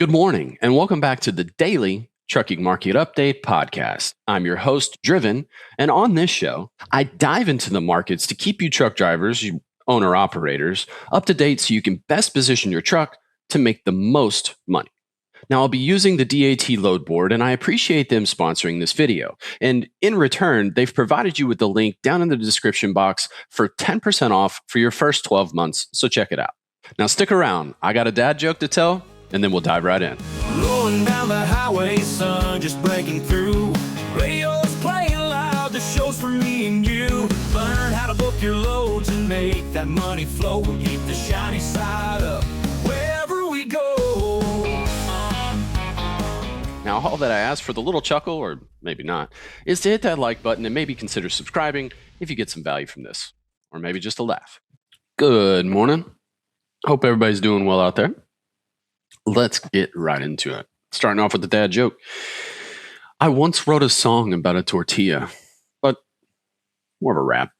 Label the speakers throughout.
Speaker 1: Good morning, and welcome back to the Daily Trucking Market Update podcast. I'm your host, Driven, and on this show, I dive into the markets to keep you truck drivers, you owner operators, up to date so you can best position your truck to make the most money. Now, I'll be using the DAT load board, and I appreciate them sponsoring this video. And in return, they've provided you with the link down in the description box for 10% off for your first 12 months, so check it out. Now, stick around. I got a dad joke to tell, and then we'll dive right in.
Speaker 2: Rolling down the highway, sun just breaking through. Radio's playing loud, the show's for me and you. Learn how to book your loads and make that money flow. Keep the shiny side up wherever we go.
Speaker 1: Now, all that I ask for the little chuckle, or maybe not, is to hit that like button and maybe consider subscribing if you get some value from this, or maybe just a laugh. Good morning. Hope everybody's doing well out there. Let's get right into it. Starting off with the dad joke. I once wrote a song about a tortilla, but more of a rap.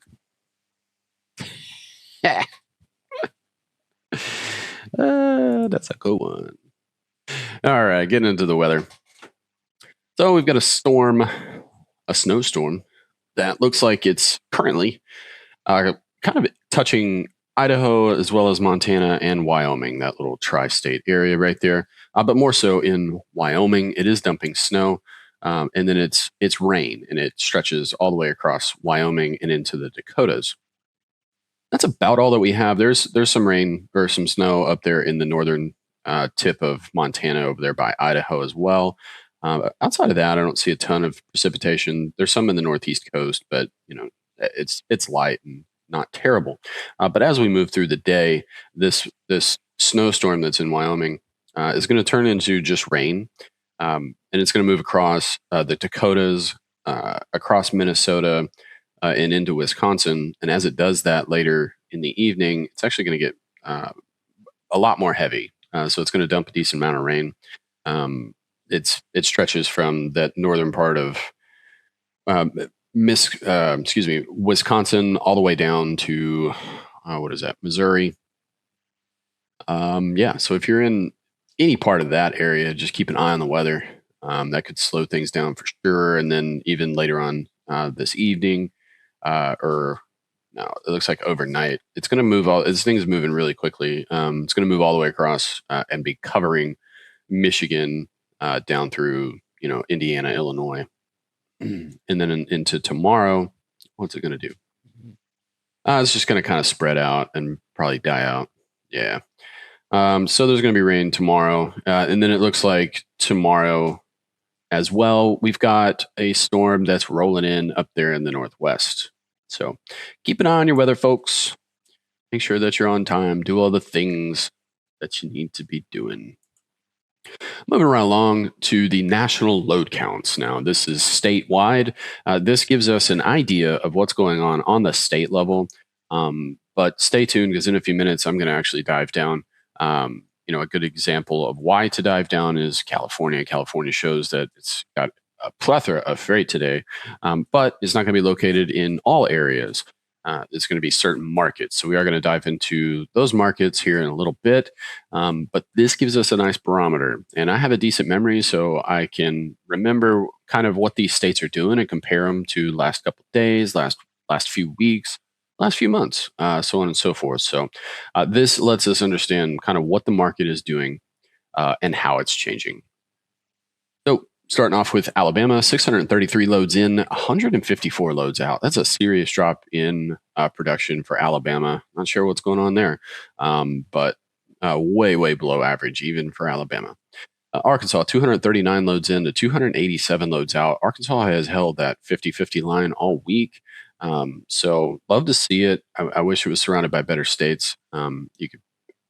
Speaker 1: That's a good one. All right, getting into the weather. So we've got a snowstorm that looks like it's currently kind of touching Idaho as well as Montana and Wyoming, that little tri-state area right there. But more so in Wyoming, it is dumping snow, and then it's rain, and it stretches all the way across Wyoming and into the Dakotas. That's about all that we have. There's some rain or some snow up there in the northern tip of Montana over there by Idaho as well. Outside of that, I don't see a ton of precipitation. There's some in the northeast coast, but it's light and not terrible. But as we move through the day, this snowstorm that's in Wyoming is going to turn into just rain, and it's going to move across the Dakotas, across Minnesota, and into Wisconsin. And as it does that later in the evening, it's actually going to get a lot more heavy. So it's going to dump a decent amount of rain. It stretches from that northern part of Wisconsin all the way down to Missouri. So if you're in any part of that area, just keep an eye on the weather. That could slow things down for sure. And then even later on this evening, it looks like overnight, it's going to move this thing's moving really quickly. It's going to move all the way across and be covering Michigan down through, Indiana, Illinois. And then into tomorrow, what's it going to do? It's just going to kind of spread out and probably die out. Yeah. So there's going to be rain tomorrow. And then it looks like tomorrow as well, we've got a storm that's rolling in up there in the northwest. So keep an eye on your weather, folks. Make sure that you're on time. Do all the things that you need to be doing. Moving right along to the national load counts. Now, this is statewide. This gives us an idea of what's going on the state level. But stay tuned, because in a few minutes, I'm going to actually dive down. A good example of why to dive down is California. California shows that it's got a plethora of freight today, but it's not going to be located in all areas. It's going to be certain markets. So we are going to dive into those markets here in a little bit. But this gives us a nice barometer. And I have a decent memory, so I can remember kind of what these states are doing and compare them to last couple of days, last few weeks, last few months, so on and so forth. So this lets us understand kind of what the market is doing and how it's changing. So starting off with Alabama, 633 loads in, 154 loads out. That's a serious drop in production for Alabama. Not sure what's going on there, but way, way below average even for Alabama. Arkansas, 239 loads in to 287 loads out. Arkansas has held that 50-50 line all week. So love to see it. I wish it was surrounded by better states. You could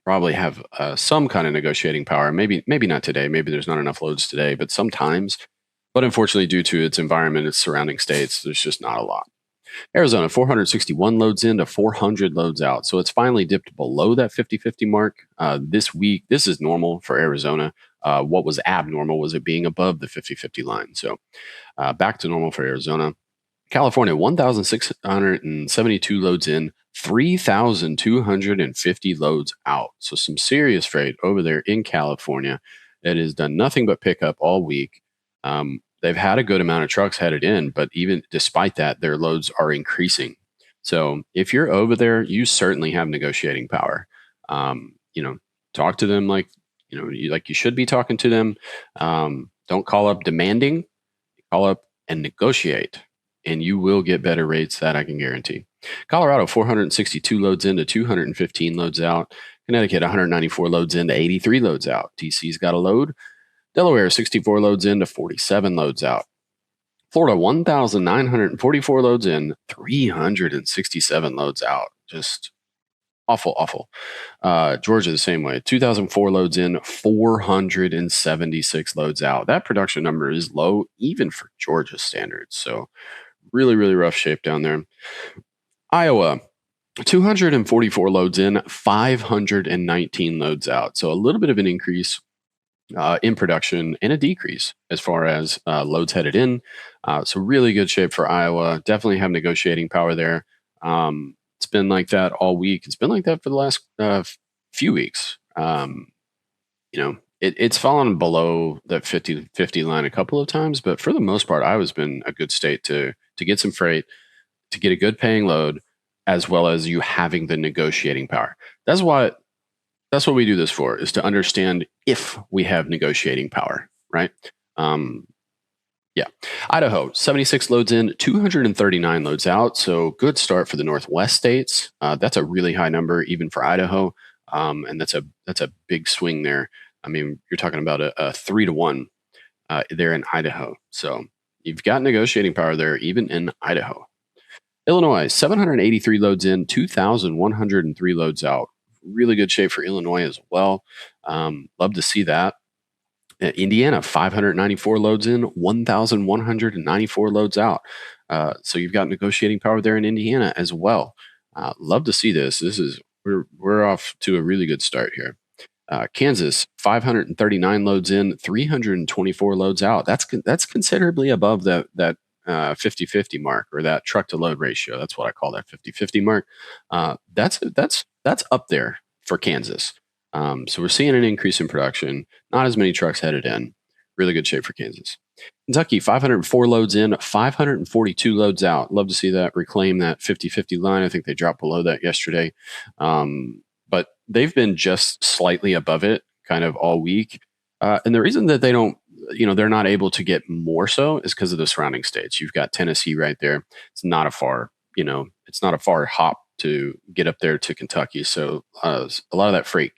Speaker 1: probably have some kind of negotiating power. Maybe not today. Maybe there's not enough loads today, but sometimes. But unfortunately, due to its environment, its surrounding states, there's just not a lot. Arizona, 461 loads in to 400 loads out. So it's finally dipped below that 50-50 mark this week. This is normal for Arizona. What was abnormal was it being above the 50-50 line. So back to normal for Arizona. California, 1,672 loads in, 3,250 loads out. So some serious freight over there in California. It has done nothing but pick up all week. They've had a good amount of trucks headed in, but even despite that, their loads are increasing. So if you're over there, you certainly have negotiating power. You know, talk to them like like you should be talking to them. Don't call up demanding. Call up and negotiate, and you will get better rates. That I can guarantee. Colorado 462 loads into 215 loads out. Connecticut 194 loads into 83 loads out. TC's got a load. Delaware 64 loads in to 47 loads out. Florida 1,944 loads in, 367 loads out. Just awful, awful. Georgia the same way. 2,004 loads in, 476 loads out. That production number is low even for Georgia standards. So really, really rough shape down there. Iowa 244 loads in, 519 loads out. So a little bit of an increase in production and a decrease as far as loads headed in. So really good shape for Iowa. Definitely have negotiating power there. It's been like that all week. It's been like that for the last few weeks. It's fallen below that 50-50 line a couple of times, but for the most part, Iowa's been a good state to get some freight, to get a good paying load, as well as you having the negotiating power. That's what we do this for, is to understand if we have negotiating power, right? Yeah. Idaho, 76 loads in, 239 loads out. So good start for the Northwest states. That's a really high number, even for Idaho. And that's a big swing there. I mean, you're talking about a 3-to-1 there in Idaho. So you've got negotiating power there, even in Idaho. Illinois, 783 loads in, 2,103 loads out. Really good shape for Illinois as well. Love to see that. Indiana, 594 loads in, 1,194 loads out. So you've got negotiating power there in Indiana as well. Love to see this. We're off to a really good start here. Kansas, 539 loads in, 324 loads out. That's considerably above that 50-50 mark, or that truck to load ratio. That's what I call that 50-50 mark. That's up there for Kansas. So we're seeing an increase in production. Not as many trucks headed in. Really good shape for Kansas. Kentucky, 504 loads in, 542 loads out. Love to see that reclaim that 50-50 line. I think they dropped below that yesterday. But they've been just slightly above it kind of all week. And the reason that they don't, they're not able to get more so is because of the surrounding states. You've got Tennessee right there. It's not a far hop to get up there to Kentucky. So a lot of that freight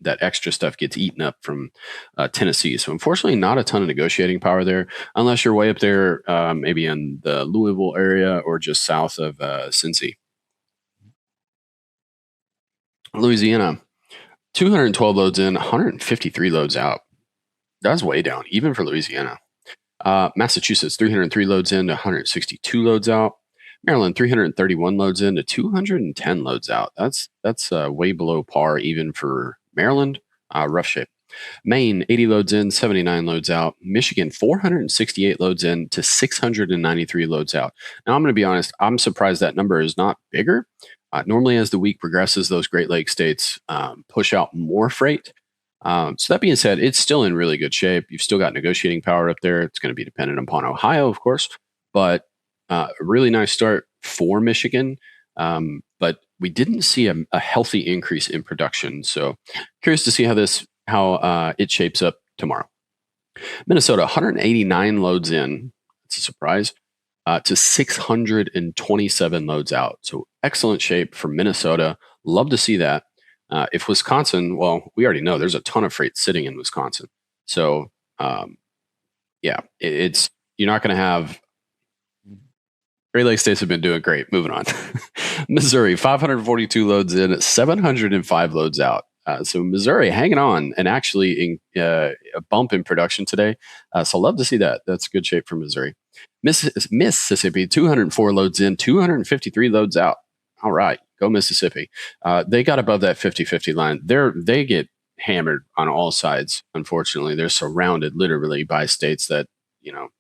Speaker 1: that extra stuff gets eaten up from Tennessee. So unfortunately, not a ton of negotiating power there, unless you're way up there, maybe in the Louisville area or just south of Cincy. Louisiana, 212 loads in, 153 loads out. That's way down, even for Louisiana. Massachusetts, 303 loads in, 162 loads out. Maryland, 331 loads in to 210 loads out. That's way below par even for Maryland. Rough shape. Maine, 80 loads in, 79 loads out. Michigan, 468 loads in to 693 loads out. Now, I'm going to be honest, I'm surprised that number is not bigger. Normally, as the week progresses, those Great Lakes states push out more freight. So that being said, it's still in really good shape. You've still got negotiating power up there. It's going to be dependent upon Ohio, of course, but a really nice start for Michigan. But we didn't see a healthy increase in production. So curious to see how it shapes up tomorrow. Minnesota, 189 loads in. It's a surprise. To 627 loads out. So excellent shape for Minnesota. Love to see that. If Wisconsin, well, we already know there's a ton of freight sitting in Wisconsin. So, you're not going to have. Great Lakes states have been doing great. Moving on. Missouri, 542 loads in, 705 loads out. So Missouri hanging on and actually a bump in production today. So love to see that. That's good shape for Missouri. Mississippi, 204 loads in, 253 loads out. All right, go Mississippi. They got above that 50-50 line. They get hammered on all sides. Unfortunately, they're surrounded literally by states that,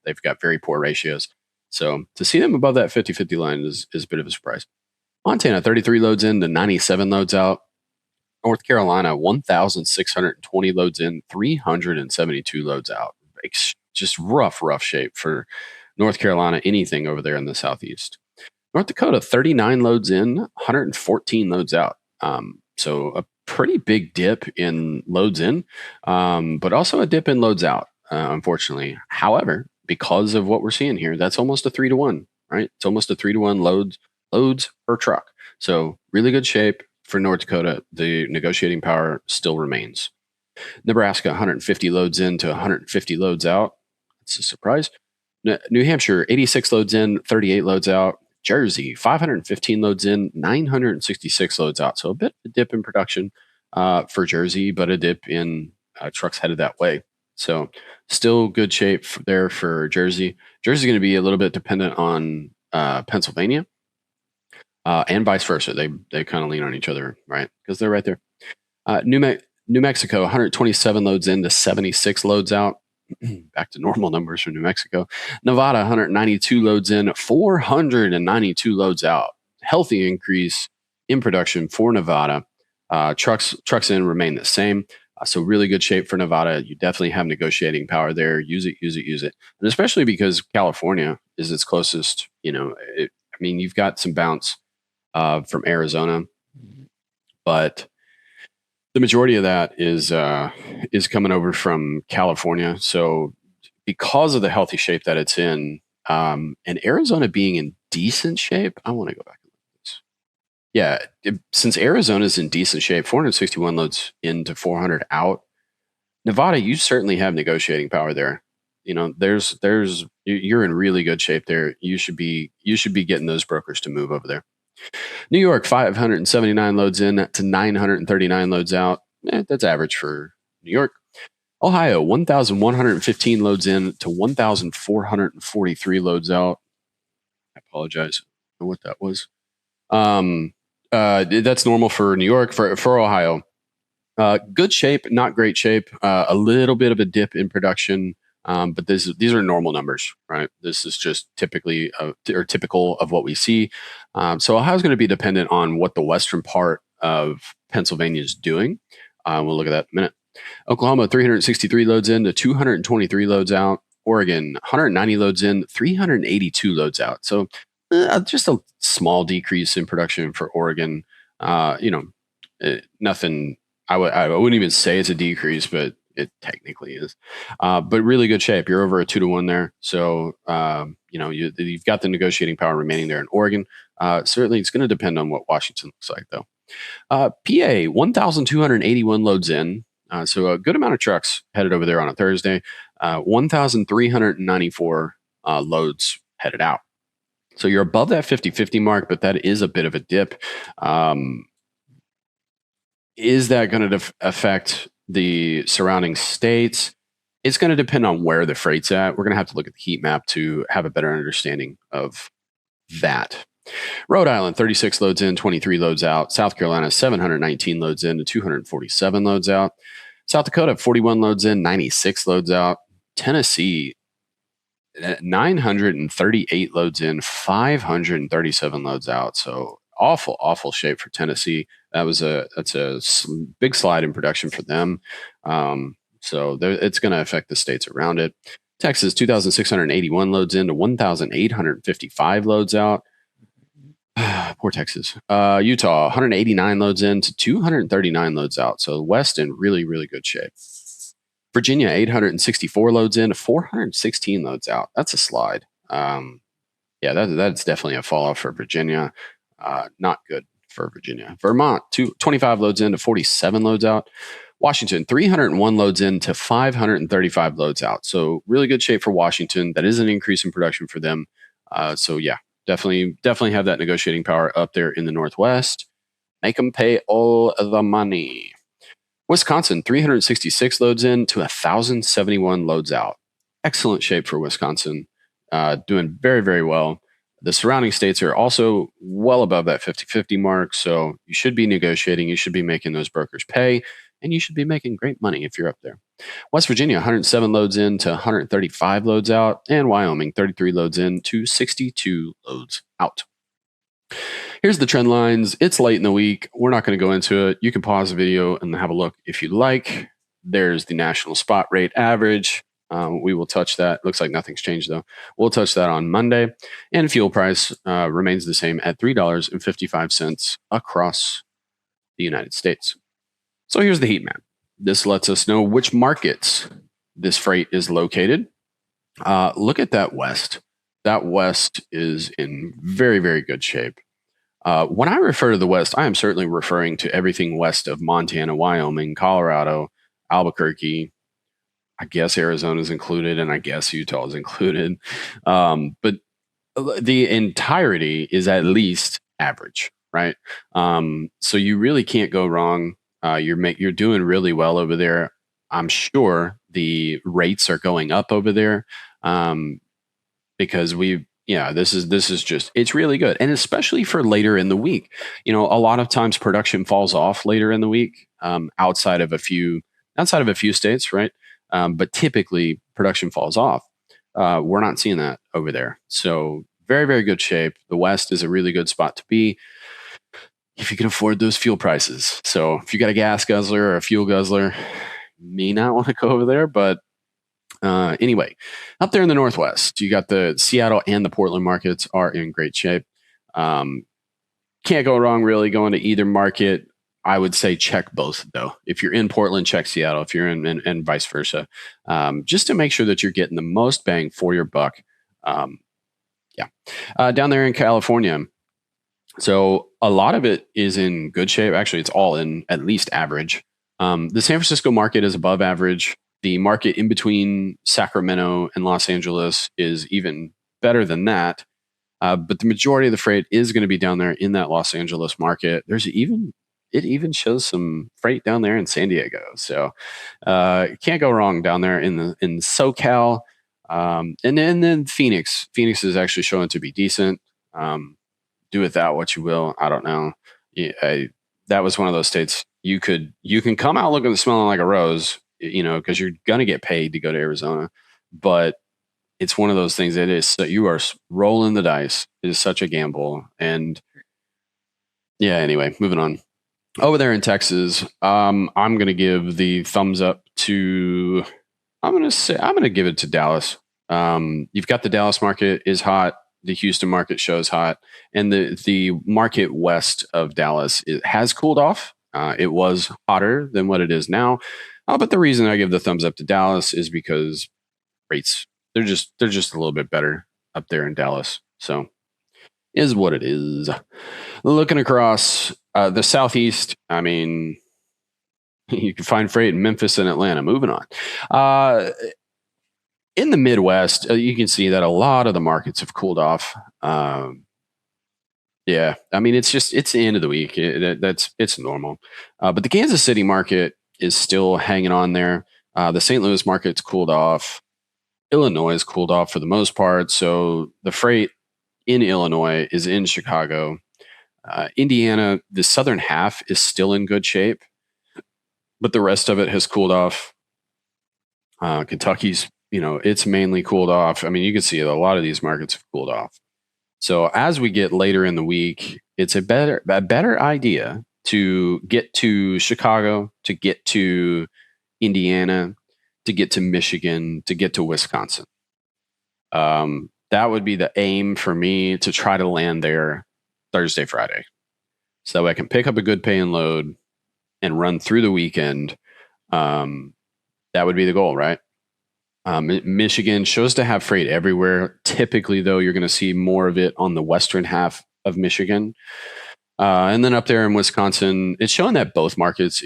Speaker 1: they've got very poor ratios. So to see them above that 50-50 line is a bit of a surprise. Montana, 33 loads in to 97 loads out. North Carolina, 1,620 loads in, 372 loads out. Just rough shape for North Carolina, anything over there in the southeast. North Dakota, 39 loads in, 114 loads out. So a pretty big dip in loads in, but also a dip in loads out, unfortunately. However, because of what we're seeing here, that's almost a 3-to-1, right? It's almost a 3-to-1 loads per truck. So really good shape for North Dakota. The negotiating power still remains. Nebraska, 150 loads in to 150 loads out. That's a surprise. New Hampshire, 86 loads in, 38 loads out. Jersey, 515 loads in, 966 loads out. So a bit of a dip in production for Jersey, but a dip in trucks headed that way. So still good shape there for Jersey. Jersey's going to be a little bit dependent on Pennsylvania and vice versa. They kind of lean on each other, right? Because they're right there. New Mexico, 127 loads in to 76 loads out. Back to normal numbers for New Mexico. Nevada, 192 loads in, 492 loads out. Healthy increase in production for Nevada. Trucks in remain the same. So really good shape for Nevada. You definitely have negotiating power there. Use it. And especially because California is its closest, you've got some bounce from Arizona, but the majority of that is coming over from California. So because of the healthy shape that it's in, and Arizona being in decent shape, I want to go back and look at this. Yeah, since Arizona's in decent shape, 461 loads into 400 out. Nevada, you certainly have negotiating power there. You're in really good shape there. You should be getting those brokers to move over there. New York, 579 loads in to 939 loads out. That's average for New York. Ohio, 1,115 loads in to 1,443 loads out. I apologize. I don't know what that was. That's normal for New York. For Ohio, good shape, not great shape. A little bit of a dip in production. But these are normal numbers, right? This is just typical of what we see. So Ohio's going to be dependent on what the western part of Pennsylvania is doing. We'll look at that in a minute. Oklahoma, 363 loads in to 223 loads out. Oregon, 190 loads in, 382 loads out. So just a small decrease in production for Oregon. Nothing. I wouldn't even say it's a decrease, but it technically is. But really good shape. You're over a 2-to-1 there. So, you've got the negotiating power remaining there in Oregon. Certainly it's going to depend on what Washington looks like, though. PA, 1,281 loads in. So a good amount of trucks headed over there on a Thursday. 1,394 loads headed out. So you're above that 50-50 mark, but that is a bit of a dip. Is that going to affect the surrounding states? It's going to depend on where the freight's at. We're going to have to look at the heat map to have a better understanding of that. Rhode Island, 36 loads in, 23 loads out. South Carolina, 719 loads in to 247 loads out. South Dakota, 41 loads in, 96 loads out. Tennessee, 938 loads in, 537 loads out. So awful shape for Tennessee. That's a big slide in production for them. So it's going to affect the states around it. Texas, 2,681 loads in to 1,855 loads out. Poor Texas. Utah, 189 loads in to 239 loads out. So West in really, really good shape. Virginia, 864 loads in to 416 loads out. That's a slide. That's definitely a fall off for Virginia. Not good for Virginia. Vermont, 25 loads in to 47 loads out. Washington, 301 loads in to 535 loads out. So really good shape for Washington. That is an increase in production for them. Definitely have that negotiating power up there in the Northwest. Make them pay all the money. Wisconsin, 366 loads in to 1,071 loads out. Excellent shape for Wisconsin. Doing very, very well. The surrounding states are also well above that 50-50 mark. So you should be negotiating. You should be making those brokers pay. And you should be making great money if you're up there. West Virginia, 107 loads in to 135 loads out. And Wyoming, 33 loads in to 62 loads out. Here's the trend lines. It's late in the week. We're not going to go into it. You can pause the video and have a look if you'd like. There's the national spot rate average. We will touch that. Looks like nothing's changed though. We'll touch that on Monday. And fuel price remains the same at $3.55 across the United States. So here's the heat map. This lets us know which markets this freight is located. Look at that west. That west is in very, very good shape. When I refer to the West, I am certainly referring to everything west of Montana, Wyoming, Colorado, Albuquerque. I guess Arizona is included, and I guess Utah is included. But the entirety is at least average, right? So you really can't go wrong. You're doing really well over there. I'm sure the rates are going up over there because this is just it's really good, and especially for later in the week. A lot of times production falls off later in the week outside of a few states, right? But typically production falls off. We're not seeing that over there, so very, very good shape. The West is a really good spot to be if you can afford those fuel prices. So if you got a gas guzzler or a fuel guzzler, you may not want to go over there. But anyway, up there in the Northwest, you got the Seattle and the Portland markets are in great shape. Can't go wrong really going to either market. I would say check both though. If you're in Portland, check Seattle. If you're in and vice versa, just to make sure that you're getting the most bang for your buck. Down there in California. So a lot of it is in good shape. Actually, it's all in at least average. The San Francisco market is above average. The market in between Sacramento and Los Angeles is even better than that. But the majority of the freight is going to be down there in that Los Angeles market. It even shows some freight down there in San Diego. So can't go wrong down there in SoCal. And then Phoenix is actually showing to be decent. Do with that what you will. I don't know. That was one of those states you can come out looking and smelling like a rose, because you're gonna get paid to go to Arizona, but it's one of those things that is that you are rolling the dice. It is such a gamble. And yeah, anyway, moving on. Over there in Texas, I'm gonna give the thumbs up to. I'm gonna give it to Dallas. You've got the Dallas market is hot. The Houston market shows hot, and the market west of Dallas has cooled off. It was hotter than what it is now, but the reason I give the thumbs up to Dallas is because rates they're just a little bit better up there in Dallas. So is what it is. Looking across the southeast, I mean, you can find freight in Memphis and Atlanta. Moving on. In the Midwest, you can see that a lot of the markets have cooled off. Yeah, I mean, it's the end of the week. It's normal. But the Kansas City market is still hanging on there. The St. Louis market's cooled off. Illinois is cooled off for the most part. So the freight in Illinois is in Chicago. Indiana, the southern half is still in good shape, but the rest of it has cooled off. Kentucky's, it's mainly cooled off. I mean, you can see a lot of these markets have cooled off. So as we get later in the week, it's a better idea to get to Chicago, to get to Indiana, to get to Michigan, to get to Wisconsin. That would be the aim for me, to try to land there Thursday, Friday. So I can pick up a good paying load and run through the weekend. That would be the goal, right? Michigan shows to have freight everywhere. Typically, though, you're going to see more of it on the western half of Michigan. And then up there in Wisconsin, it's showing that both markets,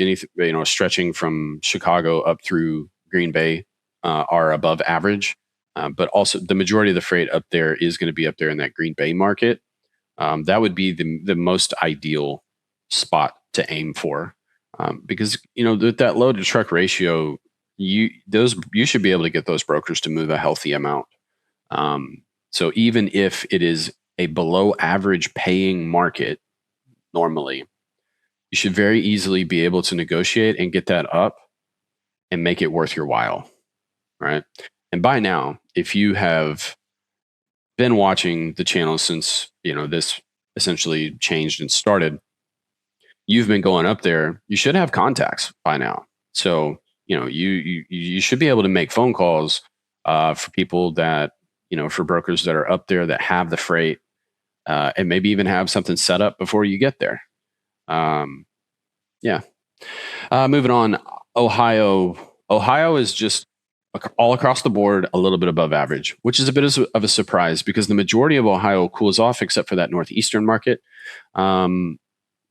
Speaker 1: stretching from Chicago up through Green Bay, are above average. But also the majority of the freight up there is going to be up there in that Green Bay market. That would be the most ideal spot to aim for, because with that load to truck ratio, you should be able to get those brokers to move a healthy amount. So even if it is a below average paying market, normally, you should very easily be able to negotiate and get that up and make it worth your while, right? And by now, if you have been watching the channel since this essentially changed and started, you've been going up there. You should have contacts by now. So you should be able to make phone calls for people that for brokers that are up there that have the freight, and maybe even have something set up before you get there. Um, yeah. Moving on, Ohio. Ohio is just all across the board a little bit above average, which is a bit of a surprise because the majority of Ohio cools off except for that northeastern market. Um,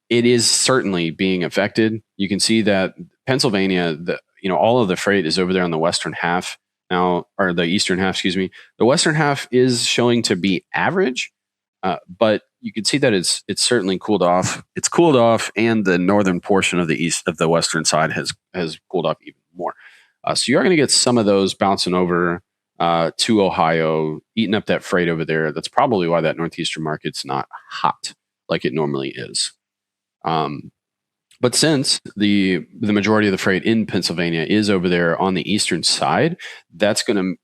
Speaker 1: it is certainly being affected. You can see that Pennsylvania, all of the freight is over there on the western half now, or the eastern half, excuse me. The western half is showing to be average, but you can see that it's certainly cooled off. It's cooled off, and the northern portion of the east of the western side has cooled off even more. So you are going to get some of those bouncing over to Ohio, eating up that freight over there. That's probably why that northeastern market's not hot like it normally is. Um, but since the majority of the freight in Pennsylvania is over there on the eastern side, that's going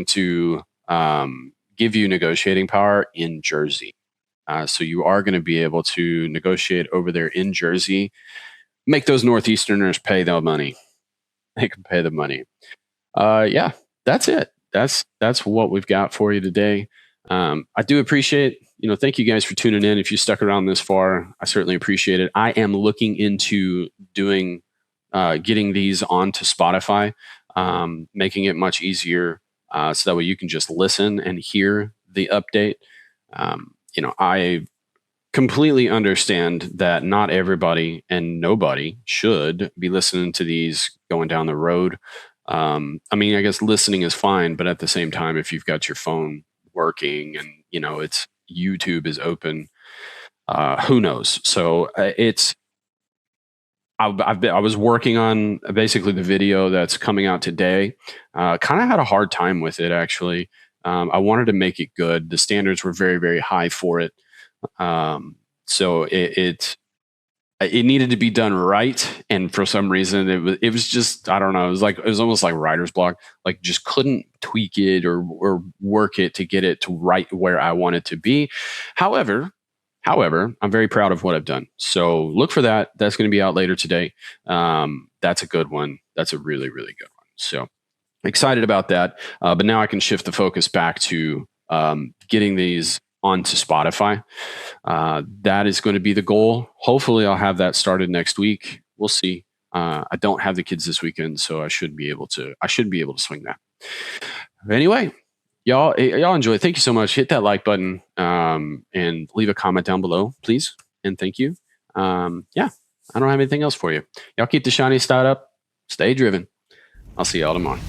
Speaker 1: to give you negotiating power in Jersey. So you are going to be able to negotiate over there in Jersey, make those Northeasterners pay the money. They can pay the money. Yeah, that's it. That's what we've got for you today. I do appreciate, thank you guys for tuning in. If you stuck around this far, I certainly appreciate it. I am looking into getting these onto Spotify, making it much easier, so that way you can just listen and hear the update. I completely understand that not everybody and nobody should be listening to these going down the road. I mean, I guess listening is fine, but at the same time, if you've got your phone working and it's YouTube is open, who knows? So I was working on basically the video that's coming out today. Kind of had a hard time with it actually. I wanted to make it good. The standards were very, very high for it. So it needed to be done right, and for some reason it was just, I don't know, it was almost like writer's block. Like, just couldn't tweak it or work it to get it to right where I want it to be. However, I'm very proud of what I've done. So look for that. That's going to be out later today. That's a good one. That's a really, really good one. So excited about that. But now I can shift the focus back to getting these onto Spotify. That is going to be the goal. Hopefully I'll have that started next week. We'll see. I don't have the kids this weekend, so I should be able to swing that. Anyway, y'all enjoy. Thank you so much. Hit that like button, and leave a comment down below, please. And thank you. Yeah, I don't have anything else for you. Y'all keep the shiny side up. Stay driven. I'll see y'all tomorrow.